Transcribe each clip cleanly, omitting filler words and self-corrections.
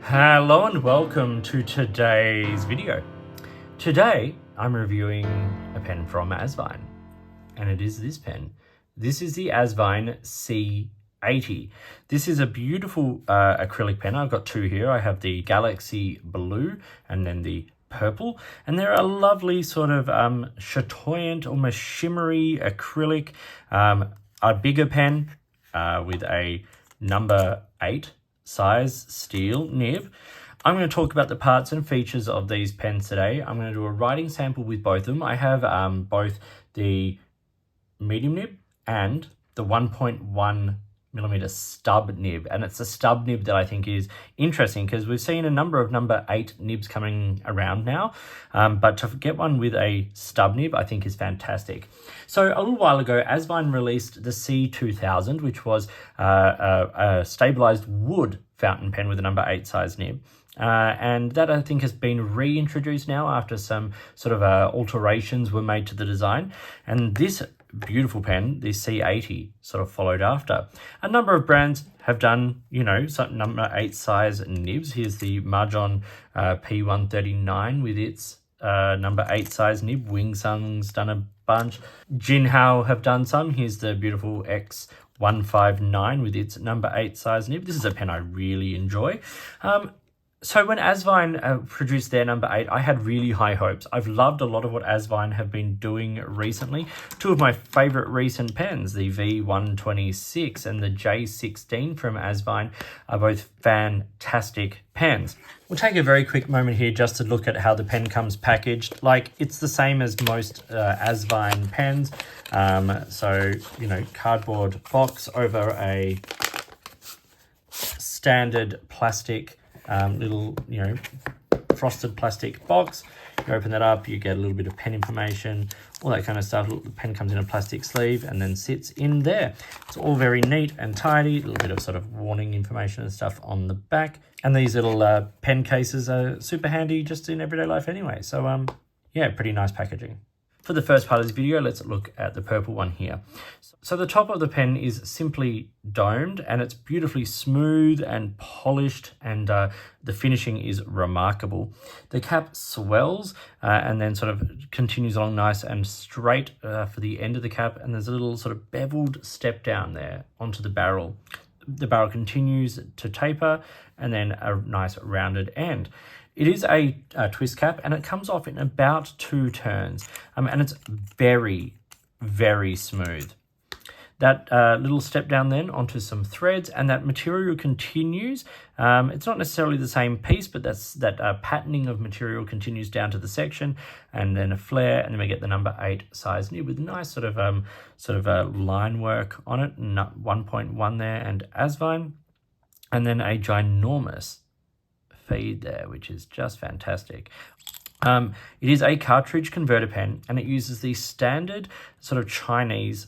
Hello and welcome to today's video. Today I'm reviewing a pen from Asvine, and it is this pen. This is the Asvine C80. This is a beautiful acrylic pen. I've got two here. I have the Galaxy Blue and then the purple, and they're a lovely sort of chatoyant, almost shimmery acrylic, a bigger pen with a number 8 size steel nib. I'm going to talk about the parts and features of these pens today. I'm going to do a writing sample with both of them. I have both the medium nib and the 1.1 millimeter stub nib, and it's a stub nib that I think is interesting because we've seen a number of number 8 nibs coming around now, but to get one with a stub nib I think is fantastic. So a little while ago Asvine released the C2000, which was a stabilized wood fountain pen with a number 8 size nib. And that I think has been reintroduced now after some sort of alterations were made to the design. And this beautiful pen, the C80, sort of followed after. A number of brands have done, some number 8 size nibs. Here's the Mahjong P139 with its number 8 size nib. Wing Sung's done a bunch. Jinhao have done some. Here's the beautiful X159 with its number 8 size nib. This is a pen I really enjoy. So when Asvine produced their number 8, I had really high hopes. I've loved a lot of what Asvine have been doing recently. Two of my favorite recent pens, the V126 and the J16 from Asvine, are both fantastic pens. We'll take a very quick moment here just to look at how the pen comes packaged. Like, it's the same as most Asvine pens. Cardboard box over a standard plastic little, frosted plastic box. You open that up, you get a little bit of pen information, all that kind of stuff. The pen comes in a plastic sleeve and then sits in there. It's all very neat and tidy. A little bit of sort of warning information and stuff on the back. And these little pen cases are super handy just in everyday life anyway. So, pretty nice packaging. For the first part of this video, let's look at the purple one here. So the top of the pen is simply domed and it's beautifully smooth and polished, and the finishing is remarkable. The cap swells and then sort of continues along nice and straight for the end of the cap, and there's a little sort of beveled step down there onto the barrel. The barrel continues to taper and then a nice rounded end. It is a twist cap and it comes off in about 2 turns, and it's very, very smooth. That little step down then onto some threads, and that material continues. It's not necessarily the same piece, but that patterning of material continues down to the section, and then a flare, and then we get the number 8 size nib with nice sort of line work on it, 1.1 there, and Asvine, and then a ginormous feed there, which is just fantastic. It is a cartridge converter pen, and it uses the standard sort of Chinese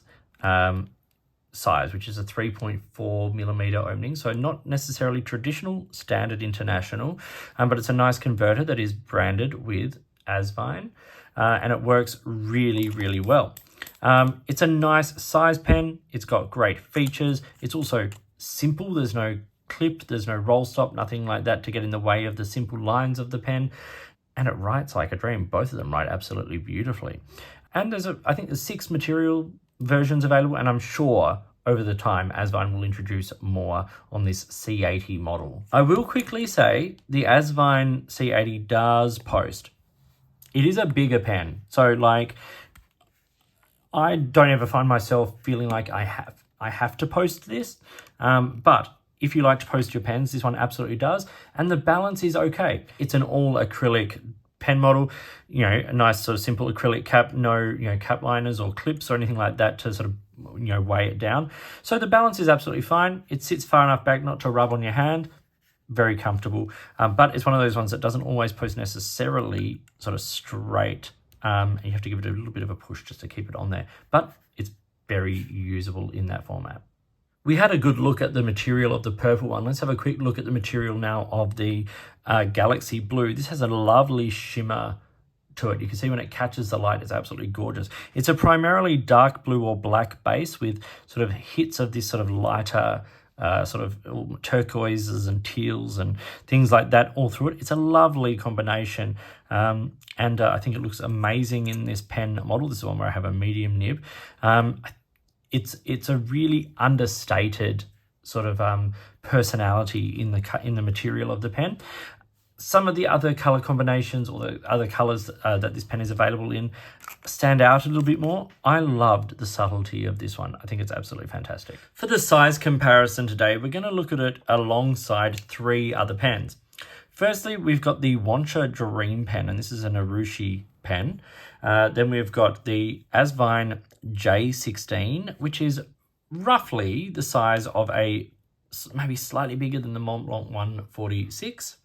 size, which is a 3.4 millimeter opening, so not necessarily traditional, standard international, but it's a nice converter that is branded with Asvine, and it works really, really well. It's a nice size pen. It's got great features. It's also simple. There's no clip, there's no roll stop, nothing like that to get in the way of the simple lines of the pen, and it writes like a dream. Both of them write absolutely beautifully. And I think there's 6 material versions available, and I'm sure over the time Asvine will introduce more on this C80 model. I will quickly say the Asvine C80 does post. It is a bigger pen, so like I don't ever find myself feeling like I have to post this, but if you like to post your pens, this one absolutely does. And the balance is okay. It's an all acrylic pen model, a nice sort of simple acrylic cap, no, cap liners or clips or anything like that to sort of, weigh it down. So the balance is absolutely fine. It sits far enough back not to rub on your hand. Very comfortable. But it's one of those ones that doesn't always post necessarily sort of straight. And you have to give it a little bit of a push just to keep it on there. But it's very usable in that format. We had a good look at the material of the purple one. Let's have a quick look at the material now of the Galaxy Blue. This has a lovely shimmer to it. You can see when it catches the light, it's absolutely gorgeous. It's a primarily dark blue or black base with sort of hits of this sort of lighter sort of turquoises and teals and things like that all through it. It's a lovely combination, and I think it looks amazing in this pen model. This is one where I have a medium nib. It's a really understated sort of personality in the material of the pen. Some of the other color combinations or the other colors that this pen is available in stand out a little bit more. I loved the subtlety of this one. I think it's absolutely fantastic. For the size comparison today, we're going to look at it alongside 3 other pens. Firstly, we've got the Wancha Dream pen, and this is an Urushi pen. Then we've got the Asvine J16, which is roughly the size of maybe slightly bigger than the Mont Blanc 146.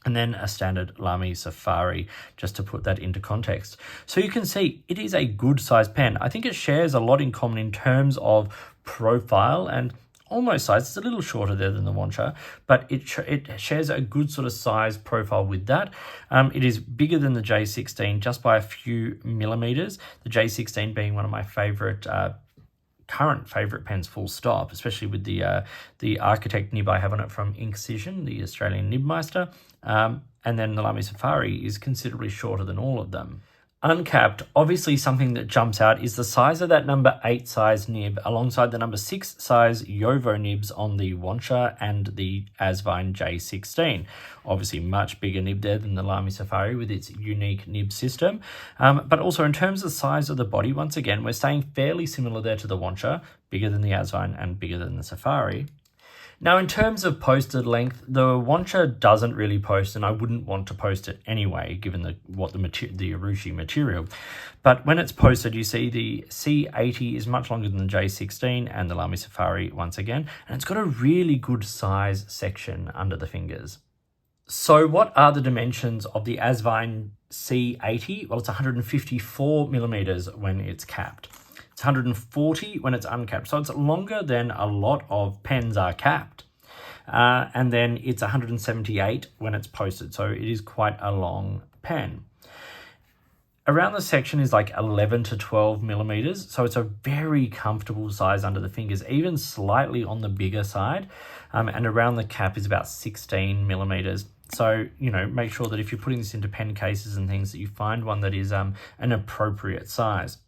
And then a standard Lamy Safari, just to put that into context. So you can see it is a good size pen. I think it shares a lot in common in terms of profile and almost size. It's a little shorter there than the Wancha, but it shares a good sort of size profile with that. It is bigger than the J16 just by a few millimeters. The J16 being one of my current favorite pens, full stop, especially with the Architect nib I have on it from Inkcision, the Australian Nibmeister. And then the Lamy Safari is considerably shorter than all of them. Uncapped, obviously something that jumps out is the size of that number 8 size nib alongside the number 6 size Yovo nibs on the Wancha and the Asvine J16. Obviously much bigger nib there than the Lamy Safari with its unique nib system. But also in terms of the size of the body, once again, we're staying fairly similar there to the Wancha, bigger than the Asvine and bigger than the Safari. Now, in terms of posted length, the Wancha doesn't really post, and I wouldn't want to post it anyway, given the Urushi material. But when it's posted, you see the C80 is much longer than the J16 and the Lamy Safari once again, and it's got a really good size section under the fingers. So what are the dimensions of the Asvine C80? Well, it's 154 millimeters when it's capped. It's 140 when it's uncapped. So it's longer than a lot of pens are capped. And then it's 178 when it's posted. So it is quite a long pen. Around the section is like 11 to 12 millimeters. So it's a very comfortable size under the fingers, even slightly on the bigger side. And around the cap is about 16 millimeters. So, make sure that if you're putting this into pen cases and things, that you find one that is an appropriate size.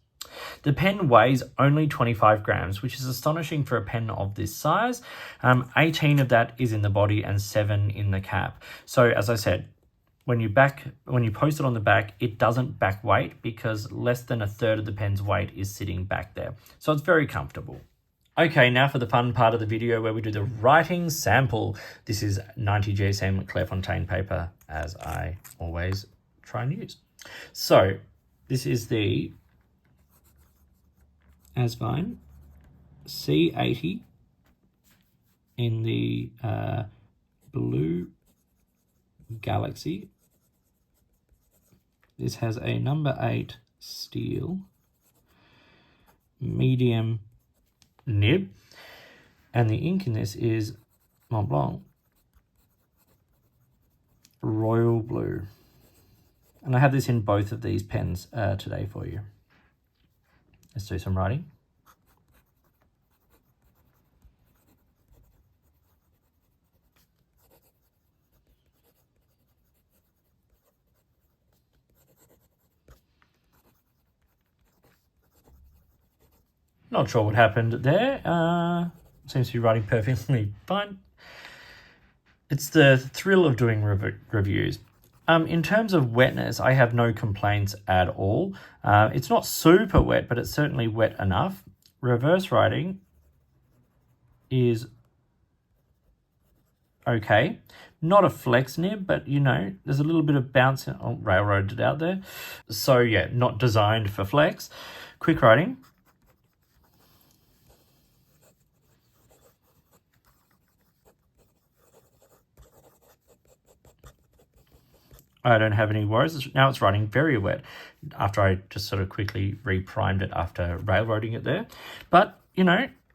The pen weighs only 25 grams, which is astonishing for a pen of this size. 18 of that is in the body and 7 in the cap. So as I said, when you post it on the back, it doesn't back weight because less than a third of the pen's weight is sitting back there. So it's very comfortable. Okay, now for the fun part of the video where we do the writing sample. This is 90 GSM Clairefontaine paper, as I always try and use. So this is the Asvine C80 in the Blue Galaxy. This has a number 8 steel medium nib, and the ink in this is Mont Blanc Royal Blue, and I have this in both of these pens today for you. Let's do some writing. Not sure what happened there. Seems to be writing perfectly fine. It's the thrill of doing reviews. In terms of wetness, I have no complaints at all. It's not super wet, but it's certainly wet enough. Reverse writing is okay. Not a flex nib, but there's a little bit of bounce. Railroaded out there. So yeah, not designed for flex. Quick writing. I don't have any worries. Now it's writing very wet after I just sort of quickly re-primed it after railroading it there. But,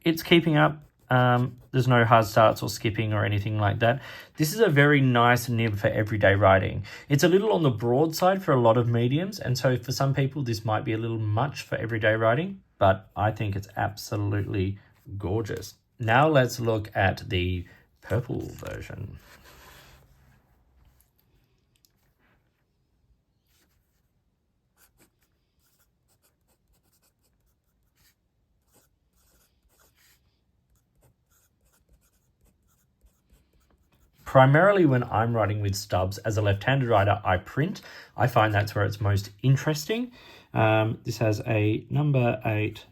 it's keeping up. There's no hard starts or skipping or anything like that. This is a very nice nib for everyday writing. It's a little on the broad side for a lot of mediums, and so for some people this might be a little much for everyday writing, but I think it's absolutely gorgeous. Now let's look at the purple version. Primarily when I'm writing with stubs, as a left-handed writer, I print. I find that's where it's most interesting. This has a number 8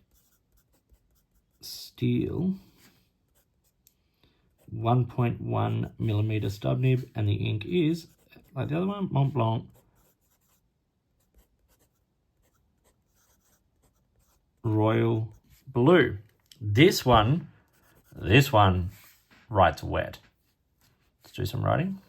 steel 1.1 millimeter stub nib, and the ink is, like the other one, Mont Blanc Royal Blue. This one writes wet. Let's do some writing.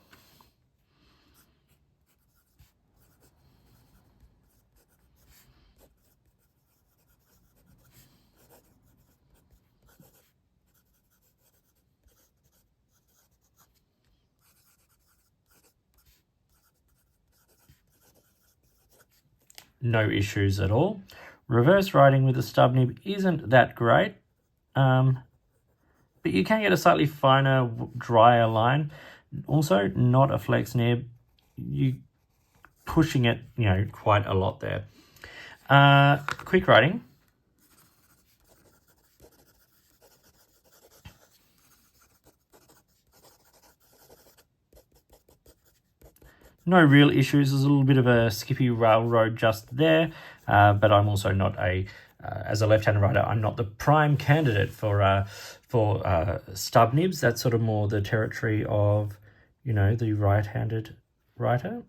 No issues at all. Reverse writing with a stub nib isn't that great, but you can get a slightly finer, drier line. Also, not a flex nib. You pushing it, quite a lot there. Quick writing. No real issues. There's a little bit of a skippy railroad just there, but I'm also not as a left-handed writer, I'm not the prime candidate for stub nibs. That's sort of more the territory of, the right-handed writer.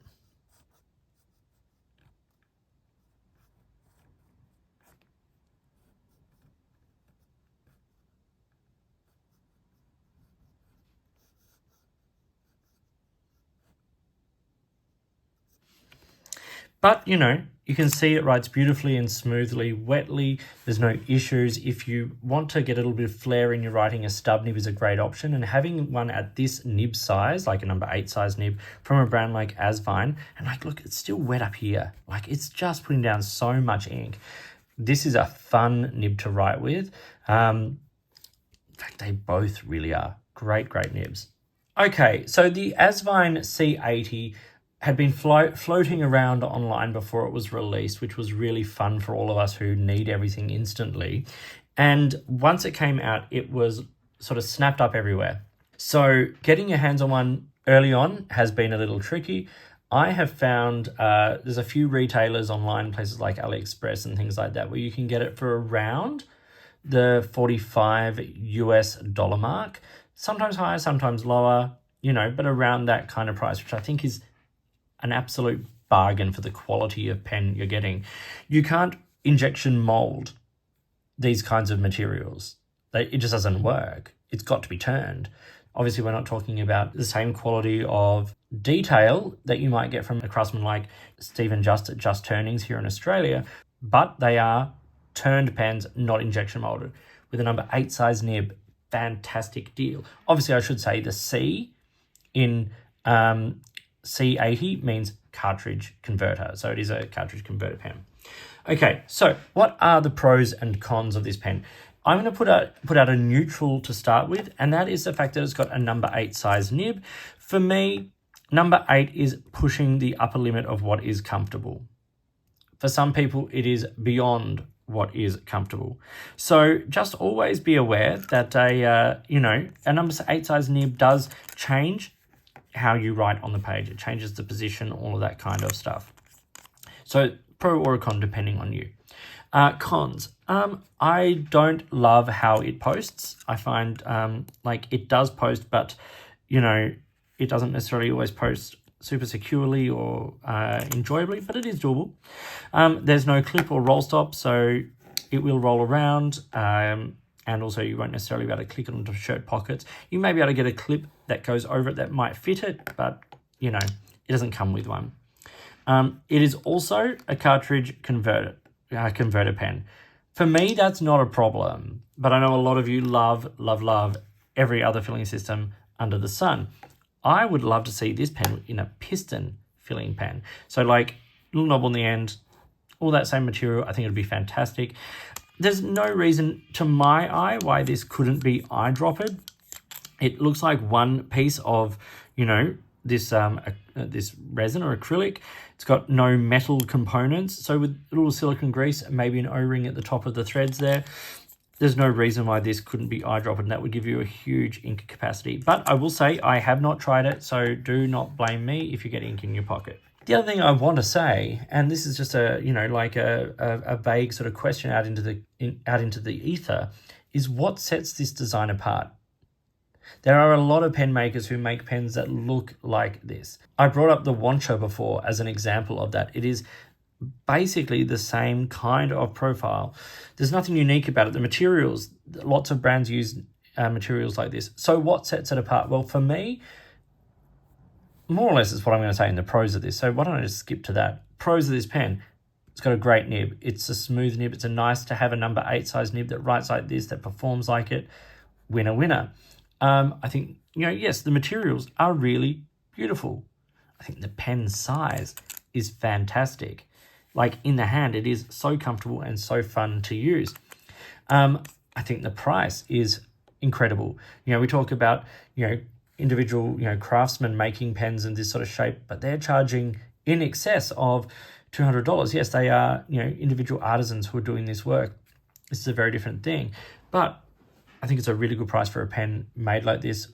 But, you can see it writes beautifully and smoothly, wetly. There's no issues. If you want to get a little bit of flair in your writing, a stub nib is a great option. And having one at this nib size, like a number 8 size nib from a brand like Asvine, and look, it's still wet up here. It's just putting down so much ink. This is a fun nib to write with. In fact, they both really are. Great nibs. Okay, so the Asvine C80 had been floating around online before it was released, which was really fun for all of us who need everything instantly. And once it came out, it was sort of snapped up everywhere. So getting your hands on one early on has been a little tricky. I have found there's a few retailers online, places like AliExpress and things like that, where you can get it for around the $45 mark. Sometimes higher, sometimes lower, but around that kind of price, which I think is an absolute bargain for the quality of pen you're getting. You can't injection mold these kinds of materials. It just doesn't work. It's got to be turned. Obviously, we're not talking about the same quality of detail that you might get from a craftsman like Stephen Just at Just Turnings here in Australia, but they are turned pens, not injection molded. With a number 8 size nib, fantastic deal. Obviously, I should say the C in C80 means cartridge converter. So it is a cartridge converter pen. Okay, so what are the pros and cons of this pen? I'm going to put out a neutral to start with, and that is the fact that it's got a number 8 size nib. For me, number 8 is pushing the upper limit of what is comfortable. For some people, it is beyond what is comfortable. So just always be aware that a number 8 size nib does change how you write on the page. It changes the position, all of that kind of stuff. So pro or a con depending on you. Cons. I don't love how it posts. I find it does post, but it doesn't necessarily always post super securely or enjoyably, but it is doable. There's no clip or roll stop, so it will roll around. And also you won't necessarily be able to click it onto shirt pockets. You may be able to get a clip that goes over it that might fit it, but it doesn't come with one. It is also a cartridge converter pen. For me, that's not a problem, but I know a lot of you love every other filling system under the sun. I would love to see this pen in a piston filling pen. So little knob on the end, all that same material, I think it'd be fantastic. there's no reason to my eye why this couldn't be eyedropped. It looks like one piece of, you know, this this resin or acrylic. It's got no metal components. So with a little silicone grease and maybe an O-ring at the top of the threads there, there's no reason why this couldn't be eyedropped, and that would give you a huge ink capacity. But I will say I have not tried it, so do not blame me if you get ink in your pocket. The other thing I want to say, and this is just a, you know, like a vague sort of question out into the ether, is what sets this design apart? There are a lot of pen makers who make pens that look like this. I brought up the Wancha before as an example of that. It is basically the same kind of profile. There's nothing unique about it. The materials, lots of brands use materials like this. So what sets it apart? Well, for me, more or less is what I'm going to say in the pros of this. So why don't I just skip to that? Pros of this pen. It's got a great nib. It's a smooth nib. It's a nice to have a number 8 size nib that writes like this, that performs like it. Winner, winner. I think, you know, yes, the materials are really beautiful. I think the pen size is fantastic. Like in the hand, it is so comfortable and so fun to use. I think the price is incredible. You know, we talk about, you know, individual, you know, craftsmen making pens in this sort of shape, but they're charging in excess of $200. Yes, they are, you know, individual artisans who are doing this work. This is a very different thing, but I think it's a really good price for a pen made like this,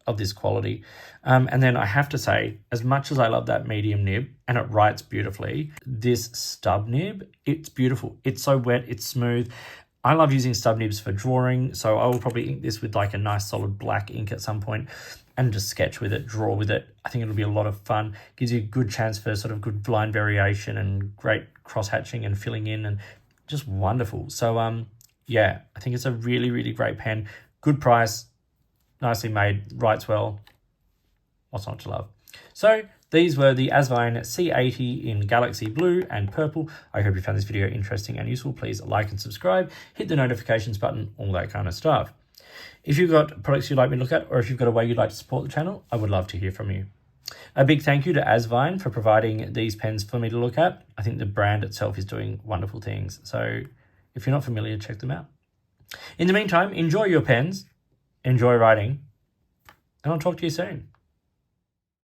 of this quality. And then I have to say, as much as I love that medium nib and it writes beautifully, this stub nib, it's beautiful. It's so wet, it's smooth. I love using stub nibs for drawing, so I will probably ink this with like a nice solid black ink at some point and just sketch with it, draw with it. I think it'll be a lot of fun. Gives you a good chance for sort of good line variation and great cross-hatching and filling in, and just wonderful. So yeah, I think it's a really, really great pen. Good price, nicely made, writes well. What's not to love? So these were the Asvine C80 in Galaxy Blue and Purple. I hope you found this video interesting and useful. Please like and subscribe, hit the notifications button, all that kind of stuff. If you've got products you'd like me to look at, or if you've got a way you'd like to support the channel, I would love to hear from you. A big thank you to Asvine for providing these pens for me to look at. I think the brand itself is doing wonderful things. So if you're not familiar, check them out. In the meantime, enjoy your pens, enjoy writing, and I'll talk to you soon.